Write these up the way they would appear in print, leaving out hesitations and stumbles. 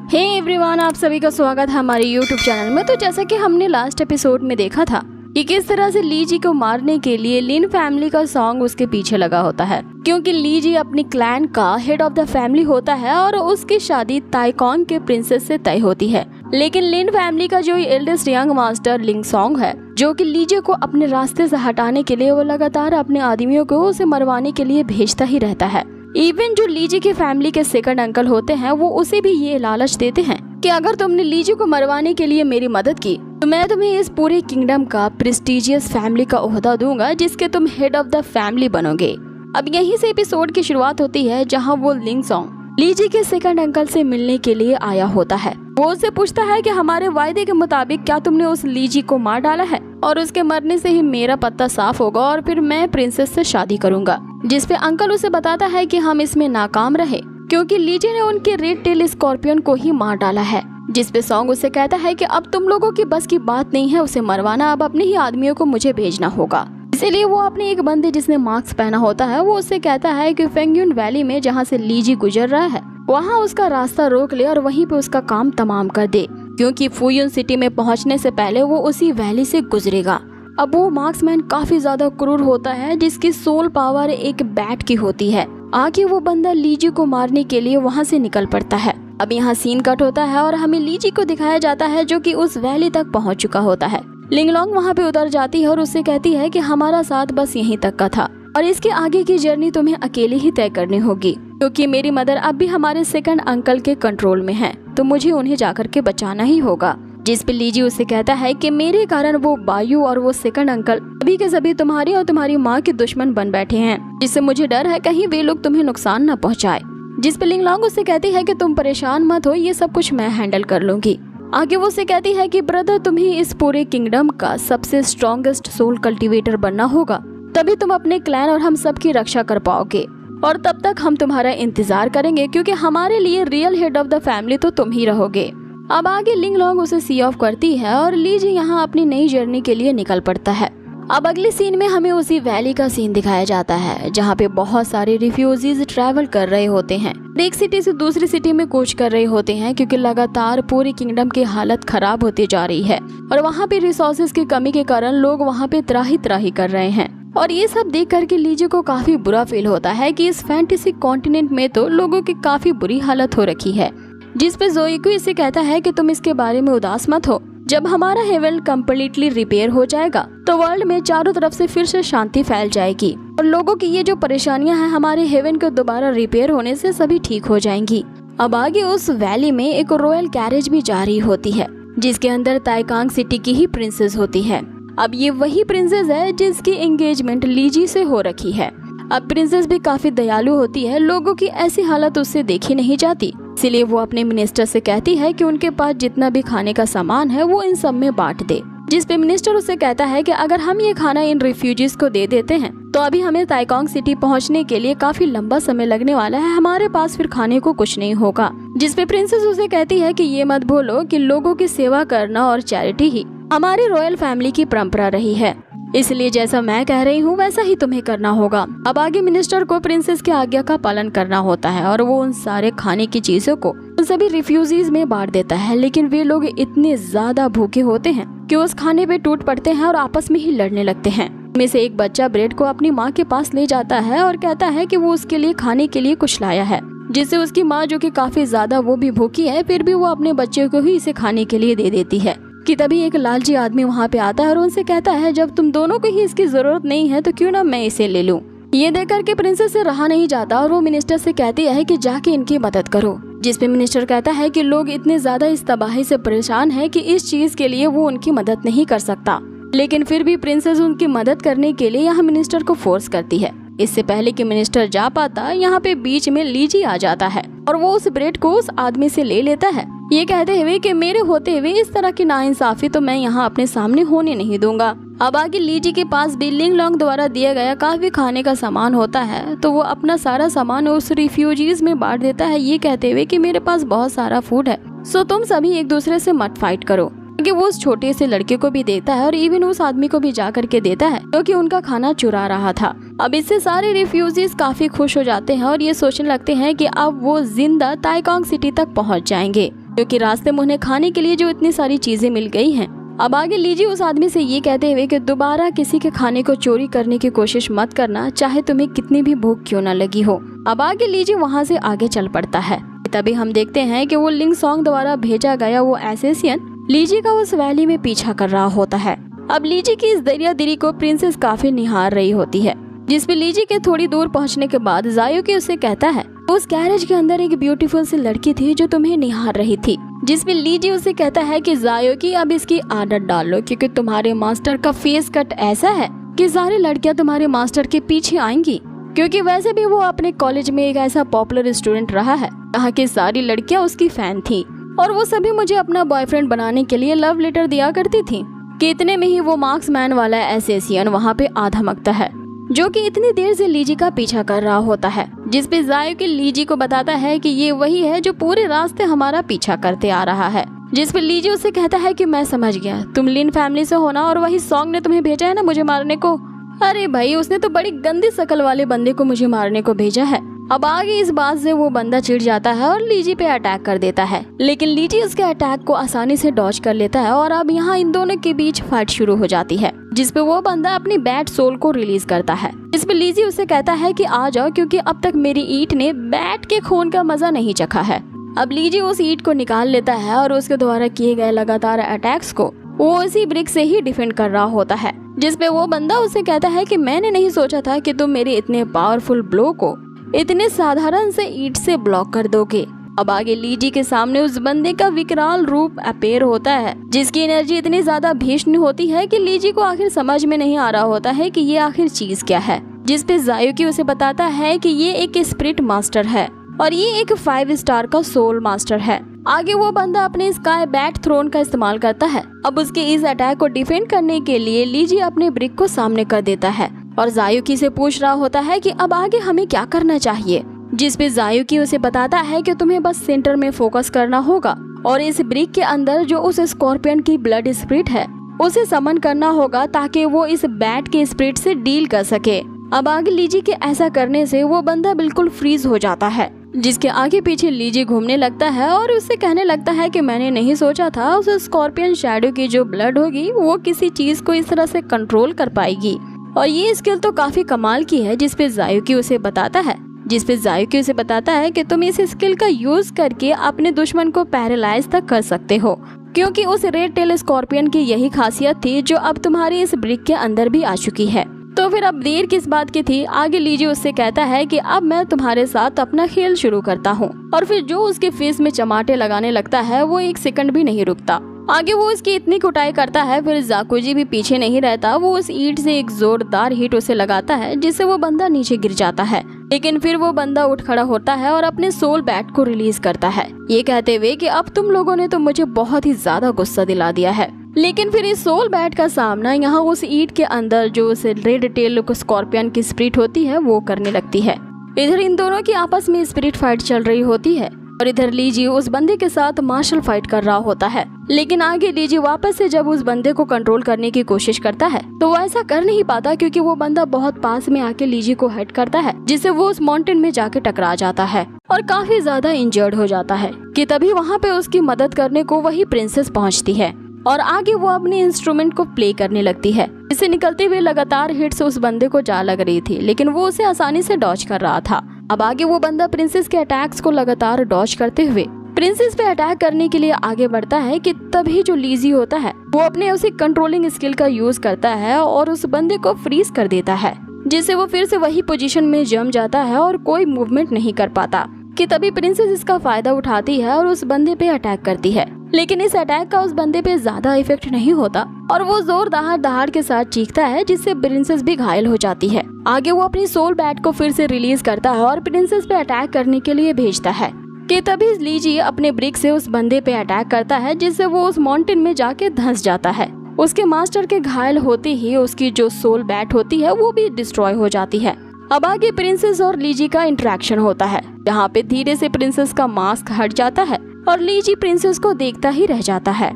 Hey everyone, आप सभी का स्वागत है हमारे यूट्यूब चैनल में। तो जैसा कि हमने लास्ट एपिसोड में देखा था कि किस तरह से ली जी को मारने के लिए लिन फैमिली का सॉन्ग उसके पीछे लगा होता है, क्योंकि ली जी अपनी क्लैन का हेड ऑफ द फैमिली होता है और उसकी शादी ताइकॉन के प्रिंसेस से तय होती है। लेकिन लिन फैमिली का जो एल्डेस्ट यंग मास्टर लिंग सॉन्ग है, जो कि लीजे को अपने रास्ते से हटाने के लिए वो लगातार अपने आदमियों को उसे मरवाने के लिए भेजता ही रहता है। इवन जो लीजी की फैमिली के सेकंड अंकल होते हैं वो उसे भी ये लालच देते हैं कि अगर तुमने लीजी को मरवाने के लिए मेरी मदद की तो मैं तुम्हें इस पूरे किंगडम का प्रेस्टिजियस फैमिली का ओहदा दूंगा, जिसके तुम हेड ऑफ द फैमिली बनोगे। अब यहीं से एपिसोड की शुरुआत होती है, जहां वो लिंग सॉन्ग लीजी के सेकंड अंकल से मिलने के लिए आया होता है। वो उससे पूछता है कि हमारे वायदे के मुताबिक क्या तुमने उस लीजी को मार डाला है, और उसके मरने से ही मेरा पत्ता साफ होगा और फिर मैं प्रिंसेस से शादी करूंगा। जिस पे अंकल उसे बताता है कि हम इसमें नाकाम रहे क्योंकि लीजी ने उनके रेड टेल स्कॉर्पियन को ही मार डाला है। जिस पे सॉन्ग उसे कहता है कि अब तुम लोगों की बस की बात नहीं है उसे मरवाना, अब अपने ही आदमियों को मुझे भेजना होगा। इसीलिए वो अपने एक बंदे जिसने मास्क पहना होता है वो उससे कहता है कि फेंगयुन वैली में जहाँ से लीजी गुजर रहा है वहाँ उसका रास्ता रोक ले और वहीं पे उसका काम तमाम कर दे, क्योंकि फुयुन सिटी में पहुँचने से पहले वो उसी वैली से गुजरेगा। अब वो मार्क्समैन काफी ज्यादा क्रूर होता है, जिसकी सोल पावर एक बैट की होती है। आगे वो बंदा लीजी को मारने के लिए वहाँ से निकल पड़ता है। अब यहाँ सीन कट होता है और हमें लीजी को दिखाया जाता है जो कि उस वैली तक पहुँच चुका होता है। लिंगलोंग वहाँ पे उतर जाती है और उससे कहती है कि हमारा साथ बस यहीं तक का था और इसके आगे की जर्नी तुम्हें अकेले ही तय करनी होगी, क्योंकि मेरी मदर अब भी हमारे सेकंड अंकल के कंट्रोल में है, तो मुझे उन्हें जाकर के बचाना ही होगा। जिस पे लीजी उससे कहता है कि मेरे कारण वो बायू और वो सेकंड अंकल अभी के सभी तुम्हारी और तुम्हारी माँ के दुश्मन बन बैठे हैं, जिससे मुझे डर है कहीं वे लोग तुम्हें नुकसान न पहुँचाए। जिस पे लिंगलोंग उससे कहती है कि तुम परेशान मत हो, ये सब कुछ मैं हैंडल कर लूंगी। आगे वो उससे कहती है कि ब्रदर तुम्हें इस पूरे किंगडम का सबसे स्ट्रॉन्गेस्ट सोल कल्टीवेटर बनना होगा, तभी तुम अपने क्लैन और हम सब की रक्षा कर पाओगे, और तब तक हम तुम्हारा इंतजार करेंगे क्योंकि हमारे लिए real head of the family तो तुम ही रहोगे। अब आगे लिंगलोंग उसे सी ऑफ करती है और लीजी यहाँ अपनी नई जर्नी के लिए निकल पड़ता है। अब अगले सीन में हमें उसी वैली का सीन दिखाया जाता है, जहाँ पे बहुत सारे रिफ्यूजीज ट्रैवल कर रहे होते हैं, एक सिटी से दूसरी सिटी में कूच कर रहे होते हैं, क्योंकि लगातार पूरी किंगडम की हालत खराब होती जा रही है और वहाँ पे रिसोर्सेज की कमी के कारण लोग वहाँ पे त्राही त्राही कर रहे हैं। और ये सब देख करके लीजी को काफी बुरा फील होता है कि इस फैंटेसी कॉन्टिनेंट में तो लोगों की काफी बुरी हालत हो रखी है। जिस पे जोइको इसे कहता है कि तुम इसके बारे में उदास मत हो, जब हमारा हेवन कम्प्लीटली रिपेयर हो जाएगा तो वर्ल्ड में चारों तरफ से फिर से शांति फैल जाएगी और लोगों की ये जो परेशानियां हैं हमारे हेवन के दोबारा रिपेयर होने से सभी ठीक हो जाएंगी। अब आगे उस वैली में एक रॉयल कैरेज भी जा रही होती है, जिसके अंदर ताइकांग सिटी की ही प्रिंसेस होती है। अब ये वही प्रिंसेस है जिसकी एंगेजमेंट लीजी से हो रखी है। अब प्रिंसेस भी काफी दयालु होती है, लोगों की ऐसी हालत उससे देखी नहीं जाती, इसीलिए वो अपने मिनिस्टर से कहती है कि उनके पास जितना भी खाने का सामान है वो इन सब में बांट दे। जिस पे मिनिस्टर उसे कहता है कि अगर हम ये खाना इन रिफ्यूजीज को दे देते हैं तो अभी हमें ताइकांग सिटी पहुंचने के लिए काफी लंबा समय लगने वाला है, हमारे पास फिर खाने को कुछ नहीं होगा। जिस पे प्रिंसेस उसे कहती है कि ये मत भूलो कि लोगों की सेवा करना और चैरिटी ही हमारी रॉयल फैमिली की परंपरा रही है, इसलिए जैसा मैं कह रही हूँ वैसा ही तुम्हें करना होगा। अब आगे मिनिस्टर को प्रिंसेस की आज्ञा का पालन करना होता है और वो उन सारे खाने की चीजों को उन सभी रिफ्यूजीज में बांट देता है, लेकिन वे लोग इतने ज्यादा भूखे होते हैं कि उस खाने पे टूट पड़ते हैं और आपस में ही लड़ने लगते हैं। में से एक बच्चा ब्रेड को अपनी माँ के पास ले जाता है और कहता है कि वो उसके लिए खाने के लिए कुछ लाया है, जिससे उसकी माँ जो कि काफी ज्यादा वो भी भूखी है फिर भी वो अपने बच्चे को ही इसे खाने के लिए दे देती है। कि तभी एक लालची आदमी वहाँ पे आता है और उनसे कहता है जब तुम दोनों को ही इसकी जरूरत नहीं है तो क्यों ना मैं इसे ले लूं। ये देख करके प्रिंसेस से रहा नहीं जाता और वो मिनिस्टर से कहती है कि जाके इनकी मदद करो। जिस पे मिनिस्टर कहता है कि लोग इतने ज्यादा इस तबाही से परेशान हैं कि इस चीज के लिए वो उनकी मदद नहीं कर सकता, लेकिन फिर भी प्रिंसेस उनकी मदद करने के लिए यहाँ मिनिस्टर को फोर्स करती है। इससे पहले कि मिनिस्टर जा पाता यहाँ पे बीच में लीजी आ जाता है और वो उस ब्रेड को उस आदमी से ले लेता है, ये कहते हुए कि मेरे होते हुए इस तरह की नाइंसाफी तो मैं यहाँ अपने सामने होने नहीं दूंगा। अब आगे लीजी के पास भी लिंगलोंग द्वारा दिया गया काफी खाने का सामान होता है, तो वो अपना सारा सामान उस रिफ्यूजीज में बांट देता है, ये कहते हुए कि मेरे पास बहुत सारा फूड है, सो तुम सभी एक दूसरे से मत फाइट करो। कि वो उस छोटे से लड़के को भी देता है और इवन उस आदमी को भी जा करके देता है जो कि उनका खाना चुरा रहा था। अब इससे सारे रिफ्यूजीज काफी खुश हो जाते हैं और ये सोचने लगते हैं कि अब वो जिंदा ताइकांग सिटी तक पहुंच जाएंगे। क्योंकि रास्ते में उन्हें खाने के लिए जो इतनी सारी चीजें मिल गई हैं। अब आगे लीजी उस आदमी से ये कहते हुए कि दोबारा किसी के खाने को चोरी करने की कोशिश मत करना, चाहे तुम्हें कितनी भी भूख क्यों न लगी हो। अब आगे लीजी वहाँ से आगे चल पड़ता है। तभी हम देखते हैं कि वो लिंग सॉन्ग द्वारा भेजा गया वो एसेसियन लीजी का उस वैली में पीछा कर रहा होता है। अब लीजी की इस दरियादिरी को प्रिंसेस काफी निहार रही होती है, जिसपे लीजी के थोड़ी दूर पहुंचने के बाद जायोकी उसे कहता है उस गैरेज के अंदर एक ब्यूटीफुल सी लड़की थी जो तुम्हें निहार रही थी, जिसपे लीजी उसे कहता है कि जायोकी अब इसकी आदत डाल लो, क्योंकि तुम्हारे मास्टर का फेस कट ऐसा है कि सारी लड़कियां तुम्हारे मास्टर के पीछे आएंगी, क्योंकि वैसे भी वो अपने कॉलेज में एक ऐसा पॉपुलर स्टूडेंट रहा है। यहाँ की सारी लड़कियां उसकी फैन थी और वो सभी मुझे अपना बॉयफ्रेंड बनाने के लिए लव लेटर दिया करती थी। कि इतने में ही वो मार्क्समैन वाला एसेसियन वहाँ पे आ धमकता है, जो कि इतनी देर से लीजी का पीछा कर रहा होता है, जिसपे जायोकी लीजी को बताता है कि ये वही है जो पूरे रास्ते हमारा पीछा करते आ रहा है। जिसपे लीजी उसे कहता है कि मैं समझ गया, तुम लिन फैमिली से हो ना, और वही सॉन्ग ने तुम्हें भेजा है ना मुझे मारने को। अरे भाई, उसने तो बड़ी गंदी शकल वाले बंदे को मुझे मारने को भेजा है। अब आगे इस बात से वो बंदा चिढ़ जाता है और लीजी पे अटैक कर देता है, लेकिन लीजी उसके अटैक को आसानी से डॉज कर लेता है और अब यहाँ इन दोनों के बीच फाइट शुरू हो जाती है, जिसपे वो बंदा अपनी बैट सोल को रिलीज करता है। इसपे लीजी उसे कहता है कि आ जाओ, क्योंकि अब तक मेरी ईंट ने बैट के खून का मजा नहीं चखा है। अब लीजी उस ईंट को निकाल लेता है और उसके द्वारा किए गए लगातार अटैक्स को वो उसी ब्रिक से ही डिफेंड कर रहा होता है, जिसपे वो बंदा उसे कहता है कि मैंने नहीं सोचा था कि तुम मेरे इतने पावरफुल ब्लो को इतने साधारण से ईंट से ब्लॉक कर दोगे। अब आगे लीजी के सामने उस बंदे का विकराल रूप अपेयर होता है, जिसकी एनर्जी इतनी ज्यादा भीषण होती है कि लीजी को आखिर समझ में नहीं आ रहा होता है कि ये आखिर चीज क्या है। जिसपे जायोकी उसे बताता है कि ये एक स्पिरिट मास्टर है और ये एक 5 स्टार का सोल मास्टर है। आगे वो बंदा अपने स्काई बैट थ्रोन का इस्तेमाल करता है। अब उसके इस अटैक को डिफेंड करने के लिए लीजी अपने ब्रिक को सामने कर देता है और जायोकी से पूछ रहा होता है कि अब आगे हमें क्या करना चाहिए। जिसपे जायोकी उसे बताता है कि तुम्हें बस सेंटर में फोकस करना होगा और इस ब्रिक के अंदर जो उस स्कॉर्पियन की ब्लड स्पिरिट है उसे समन करना होगा, ताकि वो इस बैट के स्पिरिट से डील कर सके। अब आगे लीजी के ऐसा करने से वो बंदा बिल्कुल फ्रीज हो जाता है, जिसके आगे पीछे लीजी घूमने लगता है और उससे कहने लगता है कि मैंने नहीं सोचा था उस स्कॉर्पियन शैडो की जो ब्लड होगी वो किसी चीज को इस तरह से कंट्रोल कर पाएगी, और ये स्किल तो काफी कमाल की है। जिसपे जायोकी उसे बताता है कि तुम इस स्किल का यूज करके अपने दुश्मन को पैरालाइज तक कर सकते हो, क्योंकि उस रेड टेल स्कॉर्पियन की यही खासियत थी जो अब तुम्हारी इस ब्रिक के अंदर भी आ चुकी है। तो फिर अब देर किस बात की थी। आगे लीजी उससे कहता है कि अब मैं तुम्हारे साथ अपना खेल शुरू करता हूँ, और फिर जो उसके फेस में चमाटे लगाने लगता है वो एक सेकंड भी नहीं रुकता। आगे वो उसकी इतनी कुटाई करता है, फिर जाकुजी भी पीछे नहीं रहता, वो उस ईंट से एक जोरदार हिट उसे लगाता है, जिससे वो बंदा नीचे गिर जाता है। लेकिन फिर वो बंदा उठ खड़ा होता है और अपने सोल बैट को रिलीज करता है, ये कहते हुए कि अब तुम लोगों ने तो मुझे बहुत ही ज्यादा गुस्सा दिला दिया है। लेकिन फिर इस सोल बैट का सामना यहाँ उस ईंट के अंदर जो उस रेड टेल स्कॉर्पियन की स्पिरिट होती है वो करने लगती है। इधर इन दोनों की आपस में स्पिरिट फाइट चल रही होती है और इधर लीजी उस बंदे के साथ मार्शल फाइट कर रहा होता है। लेकिन आगे लीजी वापस से जब उस बंदे को कंट्रोल करने की कोशिश करता है तो वो ऐसा कर नहीं पाता, क्योंकि वो बंदा बहुत पास में आके लीजी को हिट करता है, जिससे वो उस माउंटेन में जाके टकरा जाता है और काफी ज्यादा इंजर्ड हो जाता है। कि तभी वहाँ पे उसकी मदद करने को वही प्रिंसेस पहुँचती है और आगे वो अपने इंस्ट्रूमेंट को प्ले करने लगती है। इससे निकलते हुए लगातार हिट्स उस बंदे को जा लग रही थी, लेकिन वो उसे आसानी से डॉज कर रहा था। अब आगे वो बंदा प्रिंसेस के अटैक्स को लगातार डॉज करते हुए प्रिंसेस पे अटैक करने के लिए आगे बढ़ता है। कि तभी जो लीजी होता है वो अपने उसी कंट्रोलिंग स्किल का यूज करता है और उस बंदे को फ्रीज कर देता है, जिससे वो फिर से वही पोजीशन में जम जाता है और कोई मूवमेंट नहीं कर पाता। कि तभी प्रिंसेस इसका फायदा उठाती है और उस बंदे पे अटैक करती है, लेकिन इस अटैक का उस बंदे पे ज्यादा इफेक्ट नहीं होता और वो जोरदार दहाड़ के साथ चीखता है, जिससे प्रिंसेस भी घायल हो जाती है। आगे वो अपनी सोल बैट को फिर से रिलीज करता है और प्रिंसेस पे अटैक करने के लिए भेजता है। कि तभी लीजी अपने ब्रिक से उस बंदे पे अटैक करता है, जिससे वो उस माउंटेन में जाके धंस जाता है। उसके मास्टर के घायल होते ही उसकी जो सोल बैट होती है वो भी डिस्ट्रॉय हो जाती है। अब आगे प्रिंसेस और लीजी का इंटरेक्शन होता है, जहाँ पे धीरे से प्रिंसेस का मास्क हट जाता है और लीजी प्रिंसेस को देखता ही रह जाता है।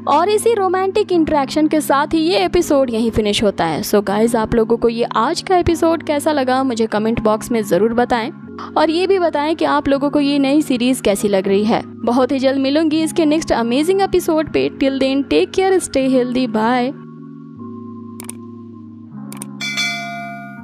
और इसी रोमांटिक इंटरेक्शन के साथ ही ये एपिसोड यहीं फिनिश होता है। सो गाइज, आप लोगों को ये आज का एपिसोड कैसा लगा मुझे कमेंट बॉक्स में जरूर बताएं। और ये भी बताएं कि आप लोगों को ये नई सीरीज कैसी लग रही है। बहुत ही जल्द मिलूंगी इसके नेक्स्ट अमेजिंग एपिसोड पे। Till then take care, stay healthy, bye.